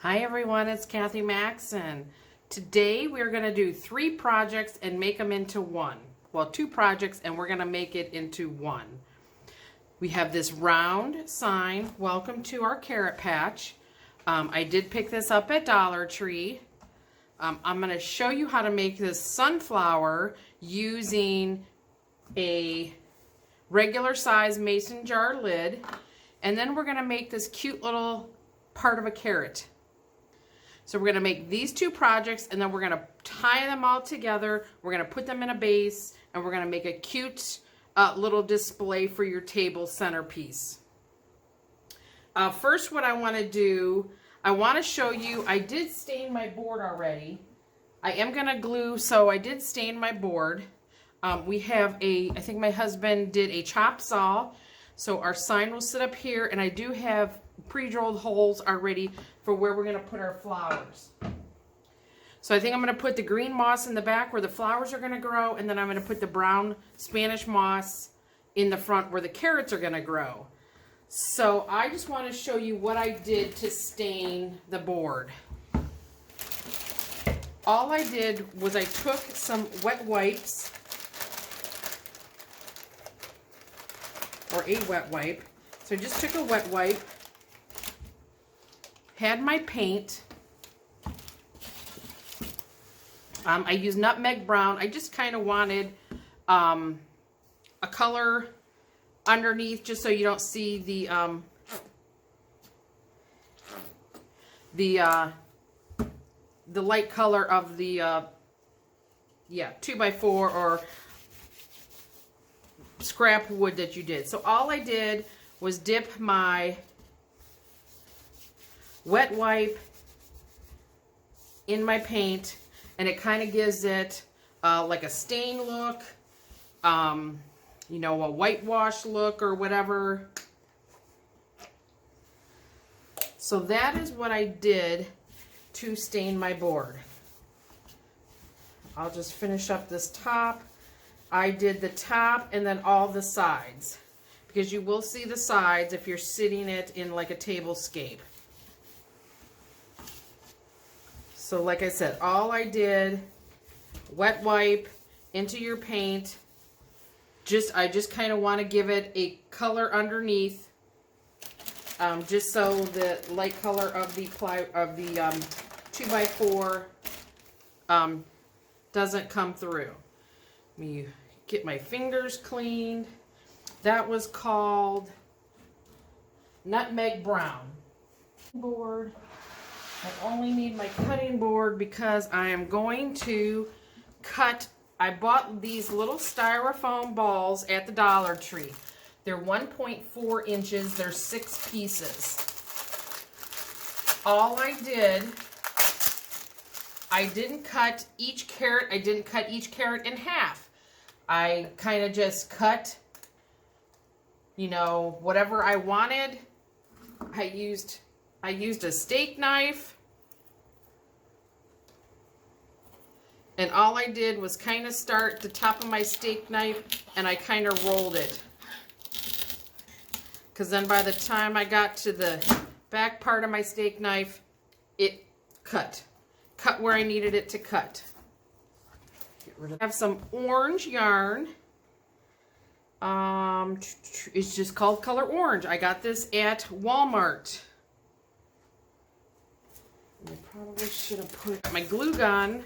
Hi everyone, it's Kathy Maxon. Today we're going to do 3 projects and make them into one. Well, 2 projects and we're going to make it into one. We have this round sign, welcome to our carrot patch. I did pick this up at Dollar Tree. I'm going to show you how to make this sunflower using a regular size mason jar lid. And then we're going to make this cute little part of a carrot. So we're going to make these 2 projects and then we're going to tie them all together. We're going to put them in a base and we're going to make a cute little display for your table centerpiece. First, what I want to do, I want to show you, I did stain my board already. I am going to glue, so I did stain my board. We have I think my husband did a chop saw. So our sign will sit up here, and I do have pre-drilled holes already for where we're going to put our flowers. So I think I'm going to put the green moss in the back where the flowers are going to grow, and then I'm going to put the brown Spanish moss in the front where the carrots are going to grow. So I just want to show you what I did to stain the board. All I did was I took some wet wipes, or a wet wipe. So I just took a wet wipe, had my paint. I used nutmeg brown. I just kind of wanted a color underneath just so you don't see the light color of the 2x4 or scrap wood that you did. So all I did was dip my wet wipe in my paint, and it kind of gives it like a stain look, you know, a whitewash look or whatever. So that is what I did to stain my board. I'll just finish up this top. I did the top and then all the sides, because you will see the sides if you're sitting it in like a tablescape. So like I said, all I did, wet wipe into your paint. I just kind of want to give it a color underneath, just so the light color of the 2x4 doesn't come through. Let me get my fingers cleaned. That was called nutmeg brown. Board. I only need my cutting board because I am going to cut. I bought these little styrofoam balls at the Dollar Tree. They're 1.4 inches. They're 6 pieces. All I did, I didn't cut each carrot. I didn't cut each carrot in half. I kind of just cut, you know, whatever I wanted. I used a steak knife, and all I did was kind of start the top of my steak knife and I kind of rolled it, because then by the time I got to the back part of my steak knife, it cut where I needed it to cut. I have some orange yarn. It's just called Color Orange. I got this at Walmart. I probably should have put my glue gun.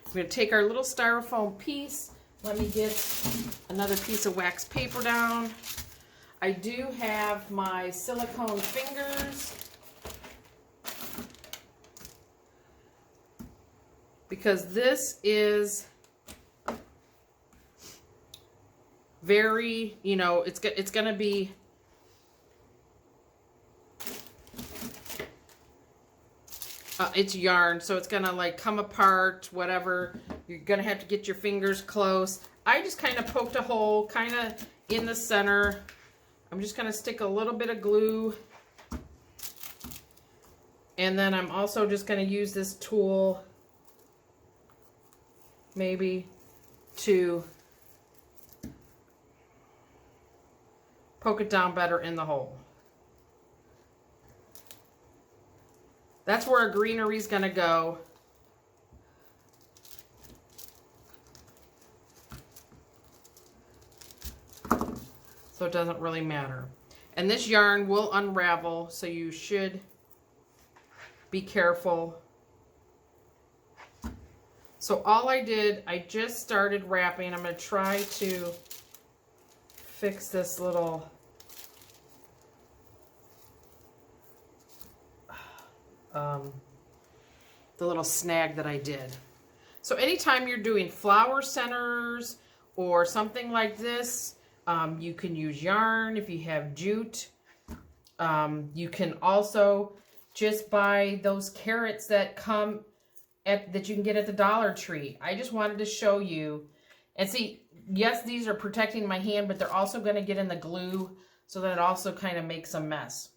I'm going to take our little styrofoam piece. Let me get another piece of wax paper down. I do have my silicone fingers, because this is very, you know, it's going to be it's yarn, so it's going to like come apart, whatever. You're going to have to get your fingers close. I just kind of poked a hole kind of in the center. I'm just going to stick a little bit of glue. And then I'm also just going to use this tool maybe to poke it down better in the hole. That's where our greenery is going to go. So it doesn't really matter. And this yarn will unravel, so you should be careful. So all I did, I just started wrapping. I'm going to try to fix this little the little snag that I did. So anytime you're doing flower centers or something like this, you can use yarn if you have jute. You can also just buy those carrots that come that you can get at the Dollar Tree. I just wanted to show you. And see, yes, these are protecting my hand, but they're also going to get in the glue, so that it also kind of makes a mess.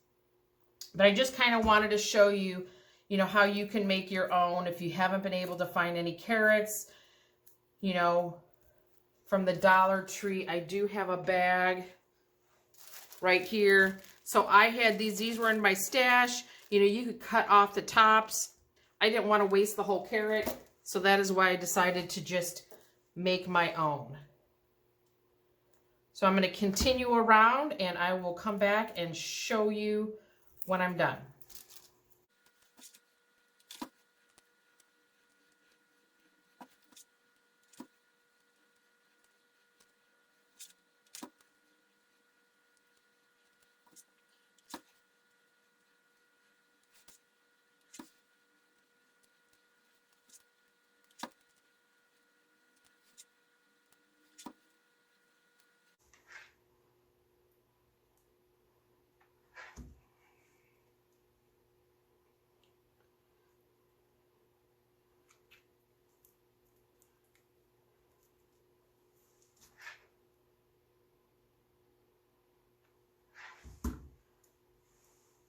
But I just kind of wanted to show you, you know, how you can make your own if you haven't been able to find any carrots, you know, from the Dollar Tree. I do have a bag right here. So I had these were in my stash. You know, you could cut off the tops. I didn't want to waste the whole carrot, so that is why I decided to just make my own. So I'm going to continue around, and I will come back and show you when I'm done.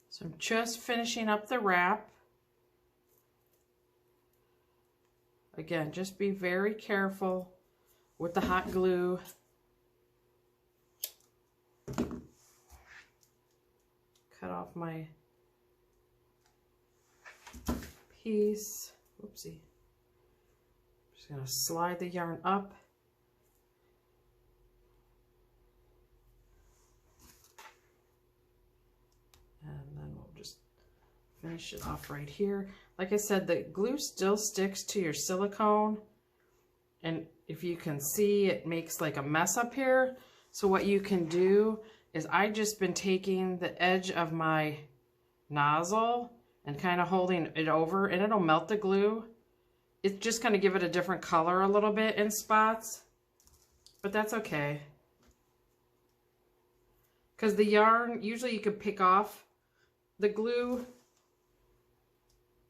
So I'm just finishing up the wrap. Again, just be very careful with the hot glue. Cut off my piece. Oopsie. Just gonna slide the yarn up. Finish it off right here. Like I said, the glue still sticks to your silicone, and if you can see, it makes like a mess up here. So what you can do is, I just been taking the edge of my nozzle and kind of holding it over, and it'll melt the glue. It's just going to give it a different color a little bit in spots, but that's okay. Because the yarn, usually you could pick off the glue,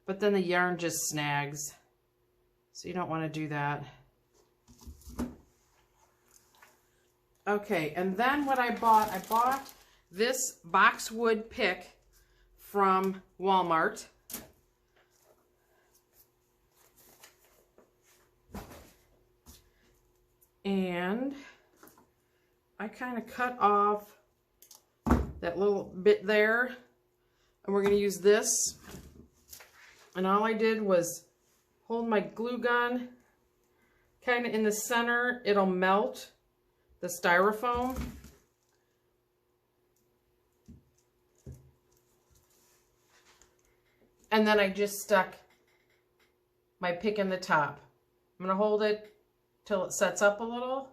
but then the yarn just snags. So you don't want to do that. Okay, and then what I bought this boxwood pick from Walmart. And I kind of cut off that little bit there, and we're going to use this. And all I did was hold my glue gun kind of in the center. It'll melt the styrofoam. And then I just stuck my pick in the top. I'm going to hold it till it sets up a little.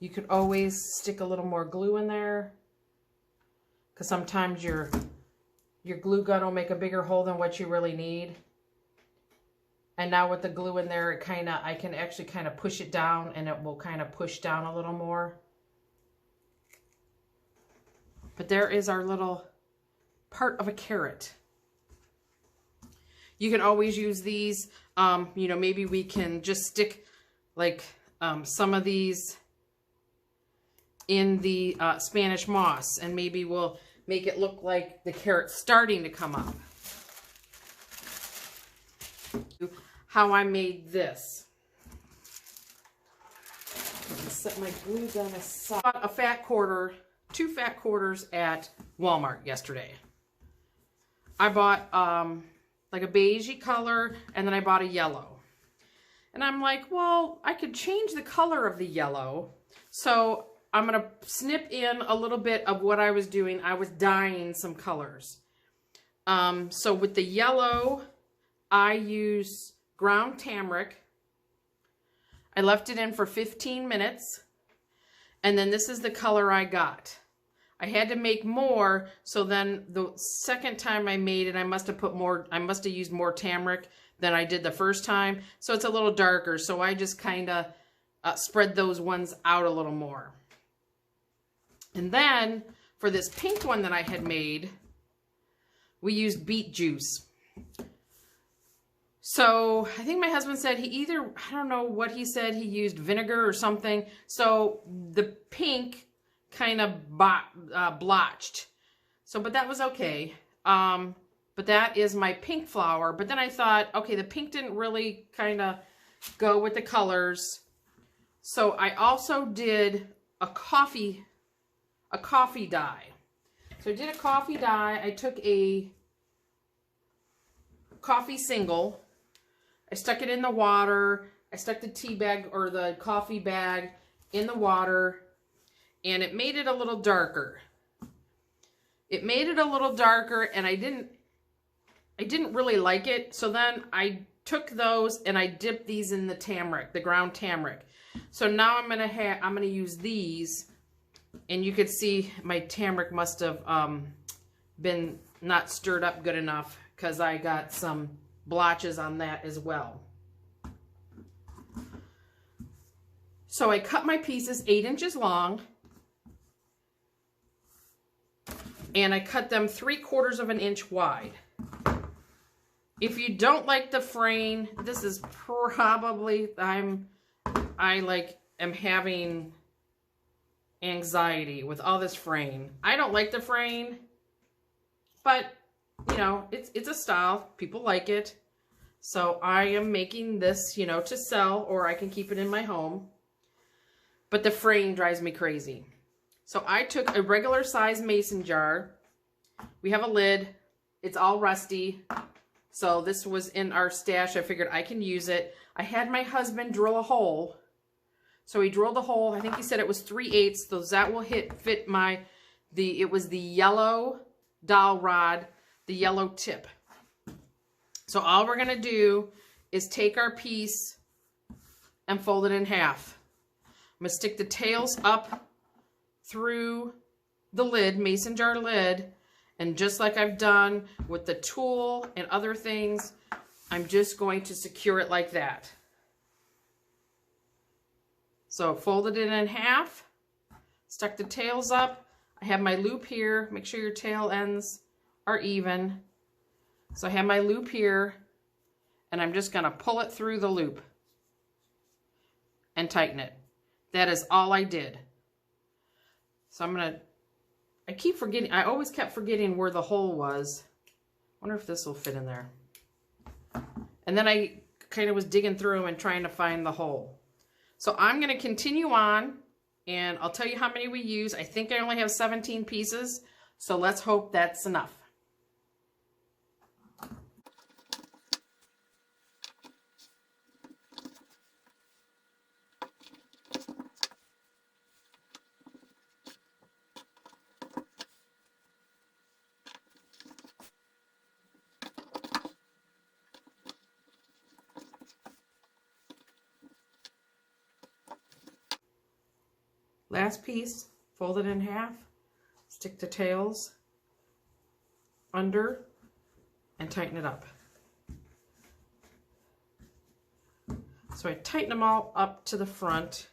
You could always stick a little more glue in there, because sometimes your glue gun will make a bigger hole than what you really need. And now with the glue in there, I can actually kind of push it down, and it will kind of push down a little more. But there is our little part of a carrot. You can always use these, you know, maybe we can just stick like some of these in the Spanish moss, and maybe we'll make it look like the carrot's starting to come up. How I made this. I'm gonna set my glue gun aside. I bought a fat quarter 2 fat quarters at Walmart yesterday. I bought like a beigey color, and then I bought a yellow. And I'm like, well, I could change the color of the yellow. So I'm going to snip in a little bit of what I was doing. I was dyeing some colors. So with the yellow, I use ground turmeric. I left it in for 15 minutes. And then this is the color I got. I had to make more, so then the second time I made it, I must have used more turmeric than I did the first time. So it's a little darker, so I just kind of spread those ones out a little more. And then for this pink one that I had made, we used beet juice. So I think my husband said he either, I don't know what he said, he used vinegar or something. So the pink kind of blotched. So, but that was okay. But that is my pink flower. But then I thought, okay, the pink didn't really kind of go with the colors. So I also did a coffee dye. So I did a coffee dye. I took a coffee single. I stuck it in the water. I stuck the tea bag or the coffee bag in the water, and it made it a little darker. It made it a little darker, and I didn't really like it. So then I took those and I dipped these in the turmeric, the ground turmeric. So now I'm gonna use these, and you could see my turmeric must have been not stirred up good enough, because I got some blotches on that as well. So I cut my pieces 8 inches long, and I cut them 3/4 of an inch wide. If you don't like the fraying, this is probably, I am having anxiety with all this fraying. I don't like the fraying, but you know, it's a style. People like it. So I am making this, you know, to sell, or I can keep it in my home. But the fraying drives me crazy. So I took a regular size mason jar. We have a lid. It's all rusty. So this was in our stash. I figured I can use it. I had my husband drill a hole. So he drilled a hole. I think he said it was 3/8. So that will fit it was the yellow dowel rod, the yellow tip. So all we're going to do is take our piece and fold it in half. I'm going to stick the tails up through the lid, mason jar lid, and just like I've done with the tool and other things, I'm just going to secure it like that. So folded it in half, stuck the tails up. I have my loop here. Make sure your tail ends are even. So I have my loop here, and I'm just going to pull it through the loop and tighten it. That is all I did. So I always kept forgetting where the hole was. I wonder if this will fit in there. And then I kind of was digging through and trying to find the hole. So I'm going to continue on, and I'll tell you how many we use. I think I only have 17 pieces, so let's hope that's enough. Last piece, fold it in half, stick the tails under, and tighten it up. So I tighten them all up to the front.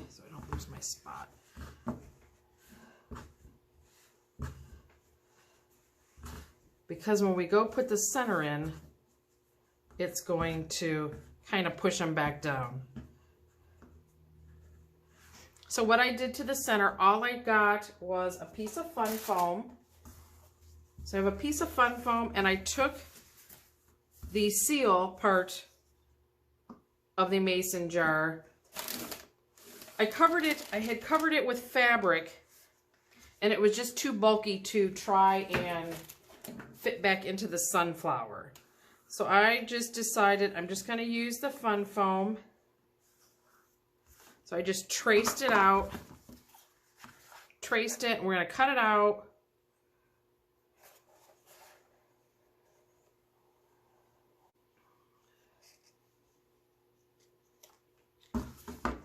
So I don't lose my spot. Because when we go put the center in, it's going to kind of push them back down. So what I did to the center, all I got was a piece of fun foam. So I have a piece of fun foam, and I took the seal part of the mason jar. I had covered it with fabric, and it was just too bulky to try and fit back into the sunflower. So I just decided I'm just going to use the Fun Foam. So I just traced it out, and we're going to cut it out.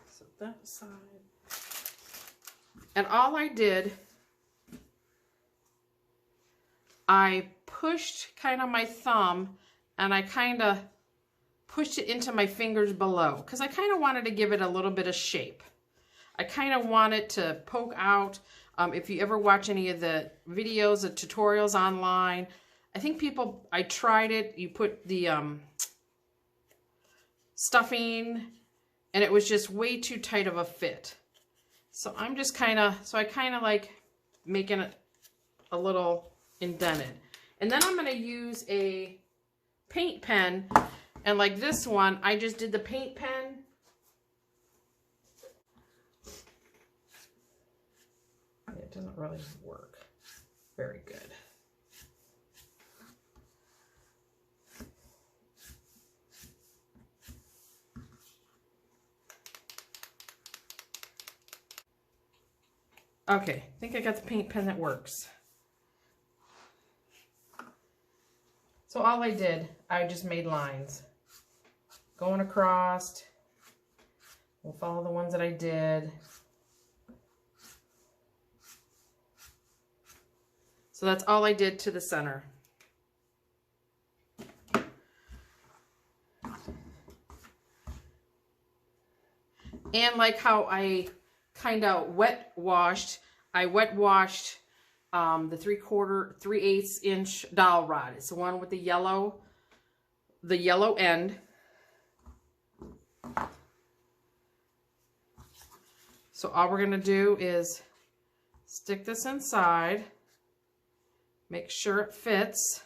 So that side. And all I did, I pushed kind of my thumb and I kind of pushed it into my fingers below because I kind of wanted to give it a little bit of shape. I kind of want it to poke out. If you ever watch any of the videos, the tutorials online, I think I tried it. You put the stuffing and it was just way too tight of a fit. So I'm just I kind of like making it a little indented. And then I'm going to use a paint pen, and like this one, I just did the paint pen. It doesn't really work very good. Okay, I think I got the paint pen that works. So all I did, I just made lines. Going across. We'll follow the ones that I did. So that's all I did to the center. And like how I kind of wet washed the 3/8 inch dowel rod. It's the one with the yellow end. So all we're gonna do is stick this inside, make sure it fits.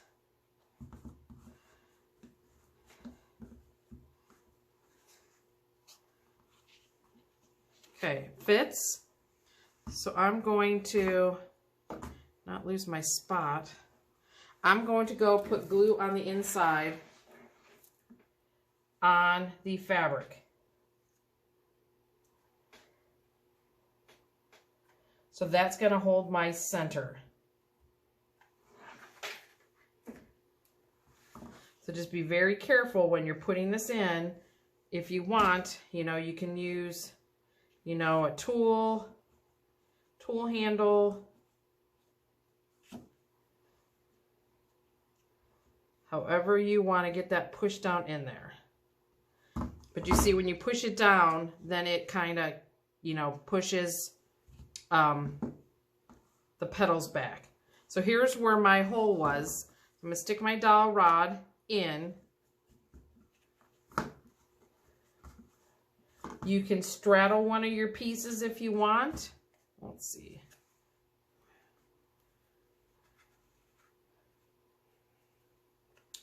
Okay, fits. So I'm going to not lose my spot. I'm going to go put glue on the inside on the fabric. So that's going to hold my center. So just be very careful when you're putting this in. If you want, you can use, a tool handle. However you want to get that pushed down in there. But you see, when you push it down, then it kind of, pushes the petals back. So here's where my hole was. I'm going to stick my dowel rod in. You can straddle one of your pieces if you want. Let's see.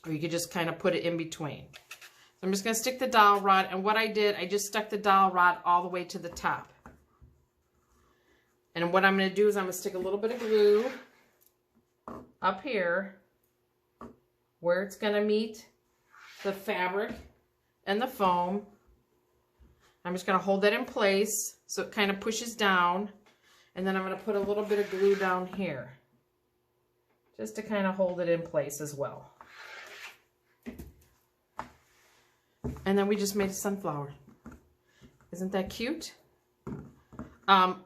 Or you could just kind of put it in between. So I'm just going to stick the dowel rod, and what I did, I just stuck the dowel rod all the way to the top. And what I'm going to do is I'm going to stick a little bit of glue up here where it's going to meet the fabric and the foam. I'm just going to hold that in place so it kind of pushes down, and then I'm going to put a little bit of glue down here just to kind of hold it in place as well. And then we just made a sunflower. Isn't that cute?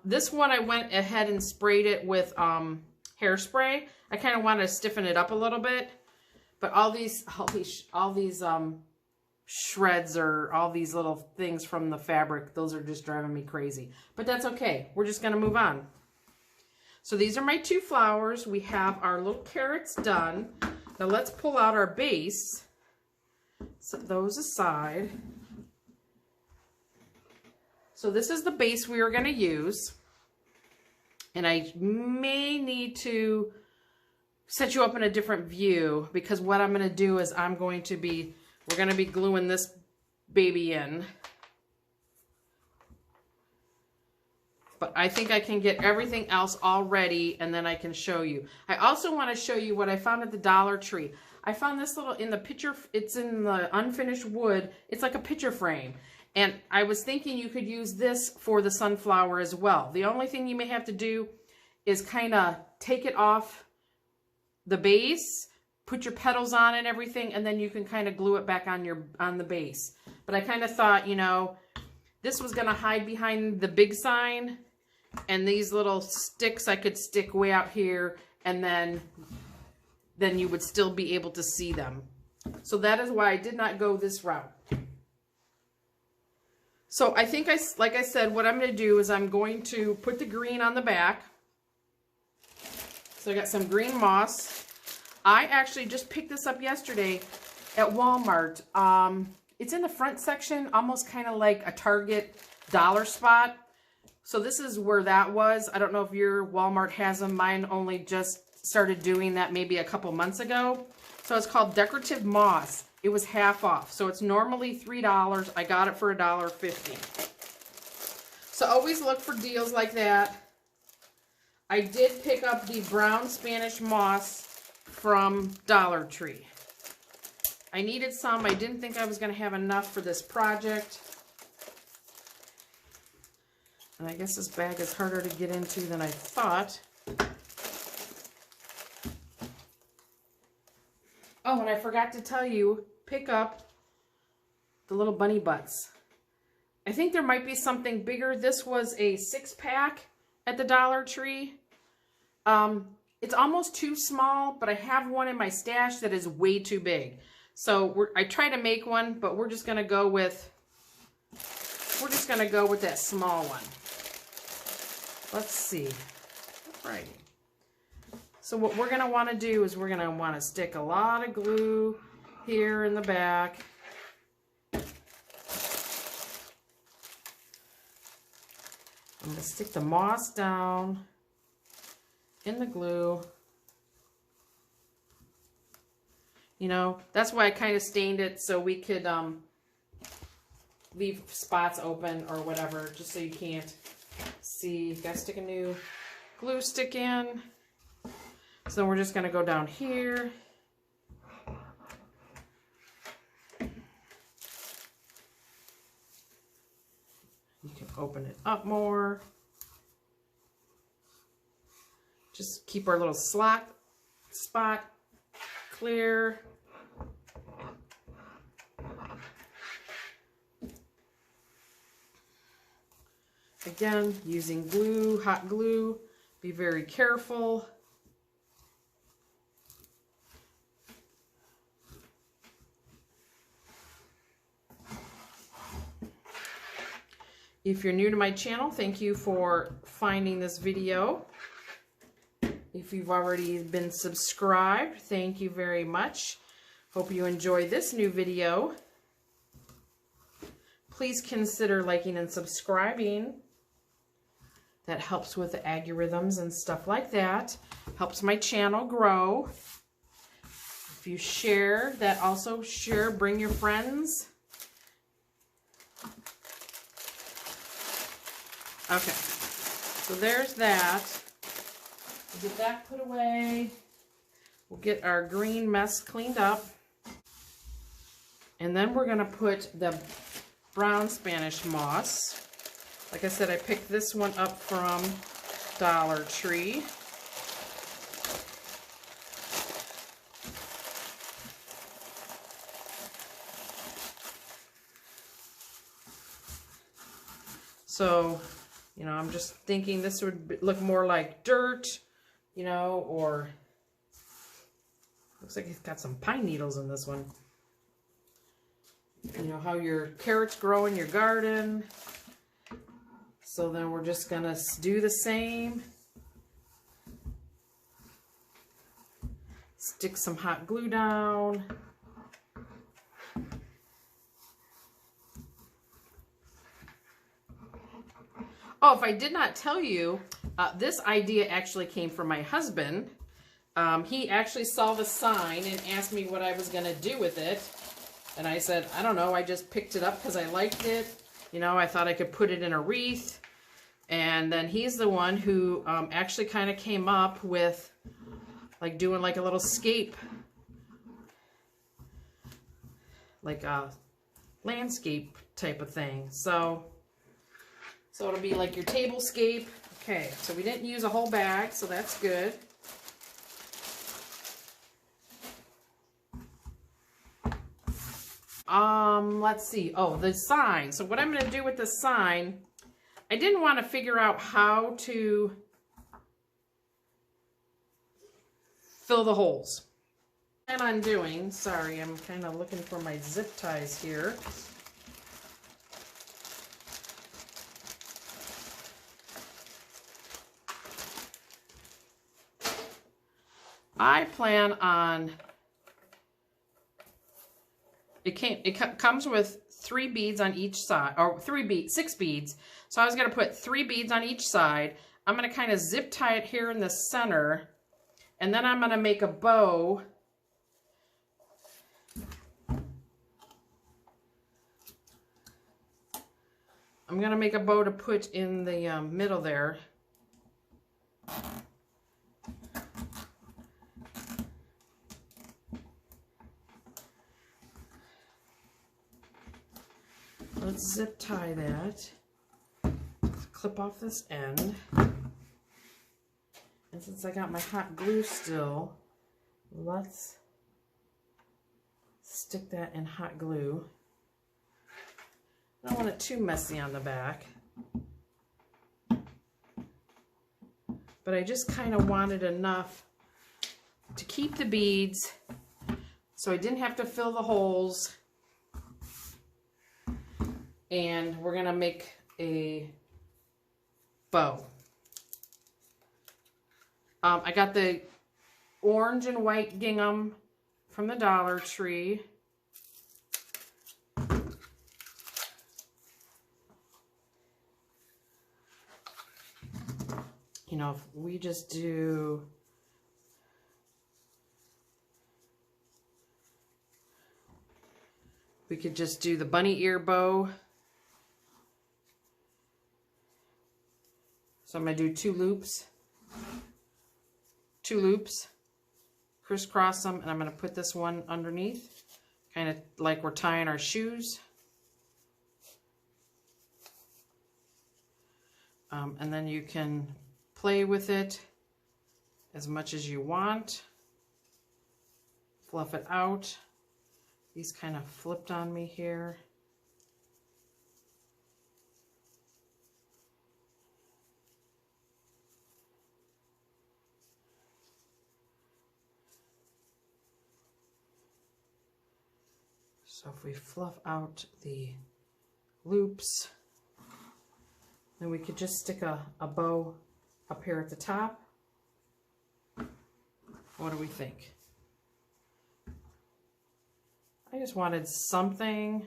This one I went ahead and sprayed it with hairspray. I kind of wanted to stiffen it up a little bit, but all these shreds or all these little things from the fabric, those are just driving me crazy. But that's okay. We're just going to move on. So these are my two flowers. We have our little carrots done. Now let's pull out our base. Set those aside. So this is the base we are going to use. And I may need to set you up in a different view, because what I'm going to do is we're going to be gluing this baby in. But I think I can get everything else all ready, and then I can show you. I also want to show you what I found at the Dollar Tree. I found this little, in the picture, it's in the unfinished wood. It's like a picture frame. And I was thinking you could use this for the sunflower as well. The only thing you may have to do is kind of take it off the base, put your petals on and everything, and then you can kind of glue it back on the base. But I kind of thought, you know, this was going to hide behind the big sign, and these little sticks I could stick way out here, and then you would still be able to see them. So that is why I did not go this route. So I think, like I said, what I'm going to do is I'm going to put the green on the back. So I got some green moss. I actually just picked this up yesterday at Walmart. It's in the front section, almost kind of like a Target dollar spot. So this is where that was. I don't know if your Walmart has them. Mine only just started doing that maybe a couple months ago. So it's called Decorative Moss. It was half off. So it's normally $3. I got it for $1.50. So always look for deals like that. I did pick up the brown Spanish moss from Dollar Tree. I needed some. I didn't think I was going to have enough for this project. And I guess this bag is harder to get into than I thought. Oh, and I forgot to tell you, pick up the little bunny butts. I think there might be something bigger. This was a 6-pack at the Dollar Tree. It's almost too small, but I have one in my stash that is way too big. So I tried to make one, but we're just gonna go with that small one. Let's see. All right. So what we're going to want to do is we're going to want to stick a lot of glue here in the back. I'm going to stick the moss down in the glue. You know, that's why I kind of stained it, so we could leave spots open or whatever, just so you can't see. You got to stick a new glue stick in. So we're just going to go down here. You can open it up more. Just keep our little slot spot clear. Again, using glue, hot glue. Be very careful. If you're new to my channel, thank you for finding this video. If you've already been subscribed, thank you very much. Hope you enjoy this new video. Please consider liking and subscribing. That helps with the algorithms and stuff like that. Helps my channel grow. If you share, that also share, bring your friends. Okay, so there's that. We'll get that put away. We'll get our green mess cleaned up. And then we're going to put the brown Spanish moss. Like I said, I picked this one up from Dollar Tree. So, you know, I'm just thinking this would look more like dirt, you know, or looks like it's got some pine needles in this one. You know, how your carrots grow in your garden. So then we're just going to do the same. Stick some hot glue down. Oh, if I did not tell you, this idea actually came from my husband. He actually saw the sign and asked me what I was going to do with it. And I said, I don't know, I just picked it up because I liked it. You know, I thought I could put it in a wreath. And then he's the one who actually kind of came up with like doing like a little scape, like a landscape type of thing. So it'll be like your table scape. Okay, so we didn't use a whole bag, so that's good. Let's see. Oh, the sign. So what I'm going to do with the sign, I didn't want to figure out how to fill the holes. And I'm doing, sorry, I'm kind of looking for my zip ties here. I plan on, it comes with 3 beads on each side, or 6 beads. So I was going to put 3 beads on each side. I'm going to kind of zip tie it here in the center, and then I'm going to make a bow. I'm going to make a bow to put in the middle there. Let's zip tie that. Clip off this end. And since I got my hot glue still, let's stick that in hot glue. I don't want it too messy on the back. But I just kind of wanted enough to keep the beads so I didn't have to fill the holes. And we're going to make a bow. I got the orange and white gingham from the Dollar Tree. You know, if we just do we could just do the bunny ear bow. So I'm going to do 2 loops, crisscross them, and I'm going to put this one underneath, kind of like we're tying our shoes. And then you can play with it as much as you want. Fluff it out. These kind of flipped on me here. So if we fluff out the loops, then we could just stick a bow up here at the top. What do we think? I just wanted something,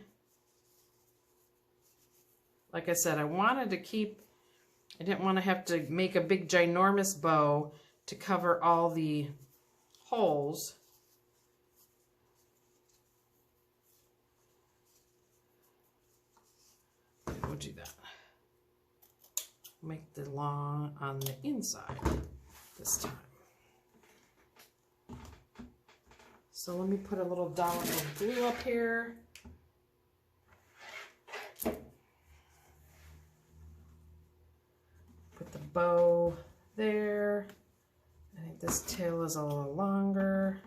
like I said, I wanted to keep, I didn't want to have to make a big ginormous bow to cover all the holes. We'll do that. Make the long on the inside this time. So let me put a little dollop of glue up here. Put the bow there. I think this tail is a little longer.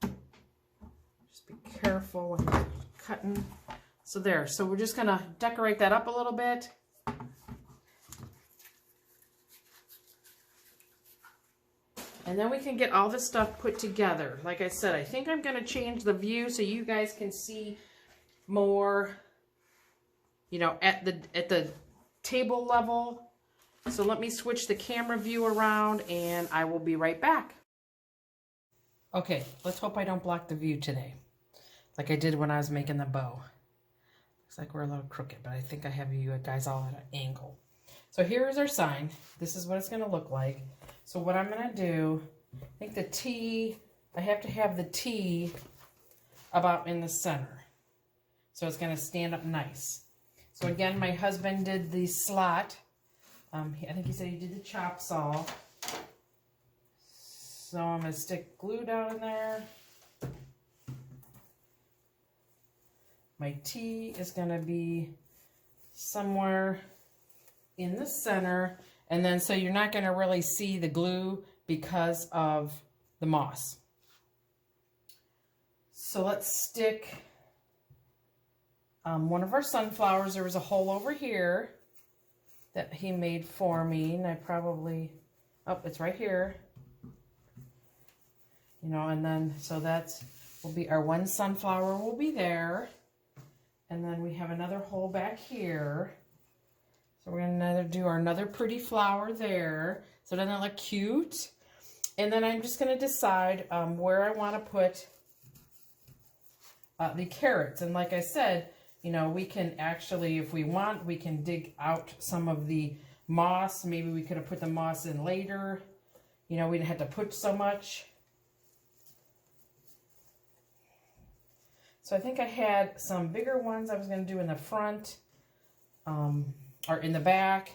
Just be careful when you're cutting. So there, so we're just gonna decorate that up a little bit. And then we can get all this stuff put together. Like I said, I think I'm gonna change the view so you guys can see more, you know, at the table level. So let me switch the camera view around and I will be right back. Okay, let's hope I don't block the view today, like I did when I was making the bow. Looks like we're a little crooked, but I think I have you guys all at an angle. So here is our sign. This is what it's going to look like. So what I'm going to do, I think the T, I have to have the T about in the center. So it's going to stand up nice. So again, my husband did the slot. I think he said he did the chop saw. So I'm going to stick glue down in there. My T is going to be somewhere in the center. And then so you're not going to really see the glue because of the moss. So let's stick one of our sunflowers. There was a hole over here that he made for me, and I probably, oh, it's right here. You know, and then, so that's, will be our one sunflower will be there. And then we have another hole back here. So we're gonna do another pretty flower there. So doesn't it look cute? And then I'm just gonna decide where I wanna put the carrots. And like I said, you know, we can actually, if we want, we can dig out some of the moss. Maybe we could have put the moss in later. You know, we didn't have to put so much. So I think I had some bigger ones I was going to do in the front, or in the back.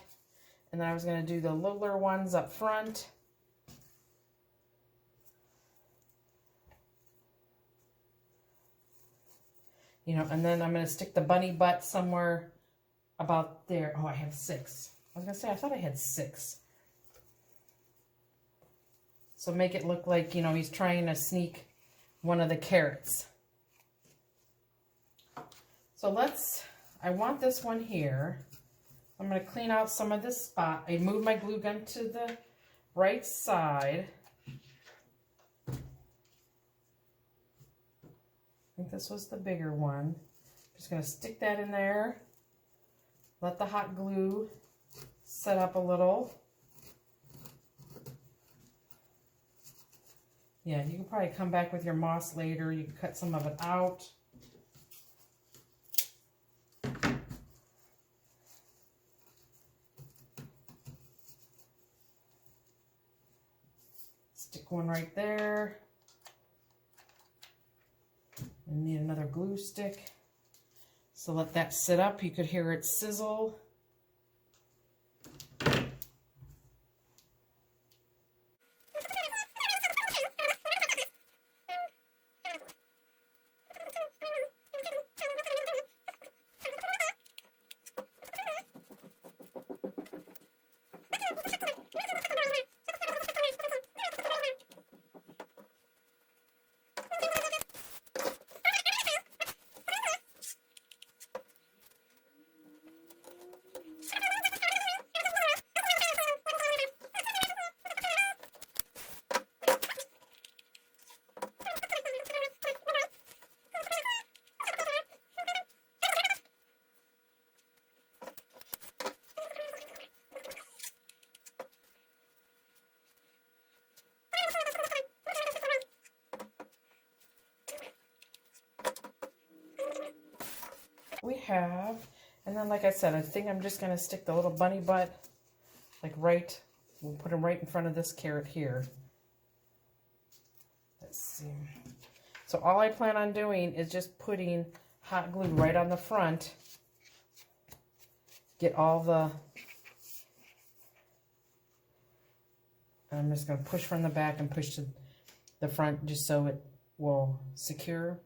And then I was going to do the littler ones up front. You know, and then I'm going to stick the bunny butt somewhere about there. Oh, I have 6. I was going to say, I thought I had 6. So make it look like, you know, he's trying to sneak one of the carrots. So I want this one here. I'm going to clean out some of this spot. I moved my glue gun to the right side. I think this was the bigger one. Just going to stick that in there. Let the hot glue set up a little. Yeah, you can probably come back with your moss later. You can cut some of it out. Stick one right there. And need another glue stick. So let that sit up. You could hear it sizzle. We have, and then like I said, I think I'm just going to stick the little bunny butt like right, we'll put them right in front of this carrot here. Let's see. So all I plan on doing is just putting hot glue right on the front. Get all the, I'm just going to push from the back and push to the front just so it will secure.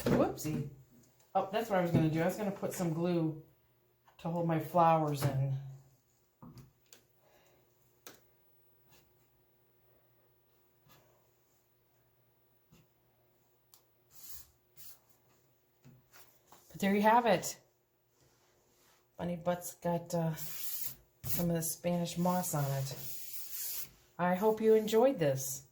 Whoopsie. Oh, that's what I was going to do. I was going to put some glue to hold my flowers in. But there you have it. Bunny Butt's got some of the Spanish moss on it. I hope you enjoyed this.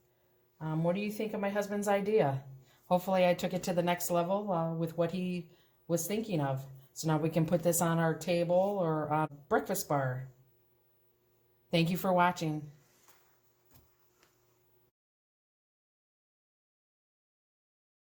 What do you think of my husband's idea? Hopefully I took it to the next level with what he was thinking of. So now we can put this on our table or breakfast bar. Thank you for watching.